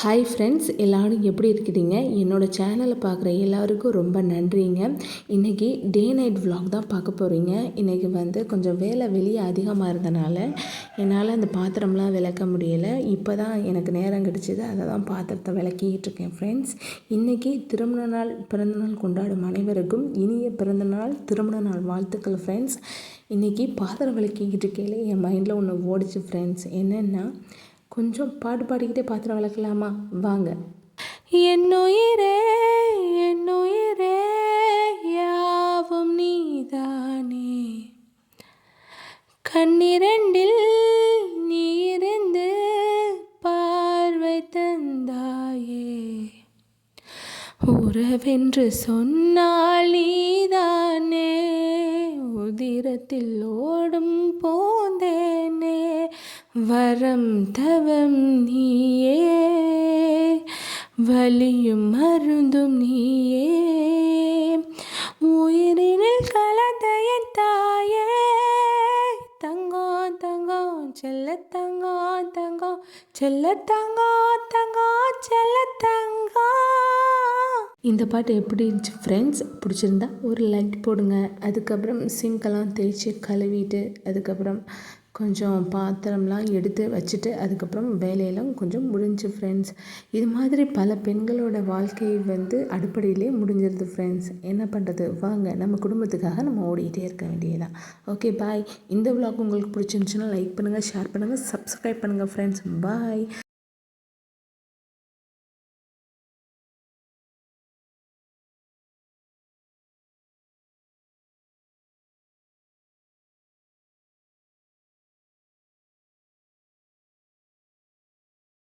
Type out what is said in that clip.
Hi friends, எல்லோரும் எப்படி இருக்கிறீங்க? என்னோடய சேனலை பார்க்குற எல்லாருக்கும் ரொம்ப நன்றிங்க. இன்றைக்கி டே நைட் vlog தான் பார்க்க போகிறீங்க. இன்றைக்கி கொஞ்சம் வேலை வெளியே அதிகமாக இருந்தனால என்னால் அந்த பாத்திரம்லாம் விளக்க முடியலை. இப்போ தான் எனக்கு நேரம் கிடச்சிது, அதை தான் பாத்திரத்தை விளக்கிக்கிட்டு இருக்கேன் ஃப்ரெண்ட்ஸ். இன்றைக்கி திருமண நாள் பிறந்தநாள் கொண்டாடும் அனைவருக்கும் இனிய பிறந்தநாள் திருமண நாள் வாழ்த்துக்கள் ஃப்ரெண்ட்ஸ். இன்றைக்கி பாத்திரம் விளக்கிக்கிட்டு இருக்கையில் என் மைண்டில் ஒன்று ஓடிச்சு ஃப்ரெண்ட்ஸ். என்னென்னா, கொஞ்சம் பாட்டு பாடிக்கிட்டே பாத்திரம் விளக்கலாமா? வாங்க. என்னுயிரே என்னுயிரே யாவும் நீதானே, கண்ணிரண்டில் நீ இருந்து பார்வை தந்தாயே, உறவென்று சொன்னால் நீதானே, உதிரத்தில் ஓடும் போந்தேனே, வரம் தவம் நீயே, வலியும் மருந்தும் நீயே, உயிரினில் கலந்த என் தாயே, தங்கம் தங்கம் செல்ல தங்கம் தங்கம் செல்ல தங்கம் தங்கம் செல்ல தங்கம். இந்த பாட்டு எப்படி இருந்துச்சு ஃப்ரெண்ட்ஸ்? பிடிச்சிருந்தா ஒரு லைக் போடுங்க. அதுக்கப்புறம் சிங்க்கெல்லாம் தேய்ச்சி கழுவிட்டு அதுக்கப்புறம் கொஞ்சம் பாத்திரம்லாம் எடுத்து வச்சுட்டு அதுக்கப்புறம் வேலையெல்லாம் கொஞ்சம் முடிஞ்சு ஃப்ரெண்ட்ஸ். இது மாதிரி பல பெண்களோட வாழ்க்கை அடுப்படியிலே முடிஞ்சிருது ஃப்ரெண்ட்ஸ். என்ன பண்ணுறது, வாங்க நம்ம குடும்பத்துக்காக நம்ம ஓடிக்கிட்டே இருக்க வேண்டியதான். ஓகே, பாய். இந்த vlog உங்களுக்கு பிடிச்சிருந்துச்சுன்னா லைக் பண்ணுங்கள், ஷேர் பண்ணுங்கள், சப்ஸ்கிரைப் பண்ணுங்கள் ஃப்ரெண்ட்ஸ். பாய்.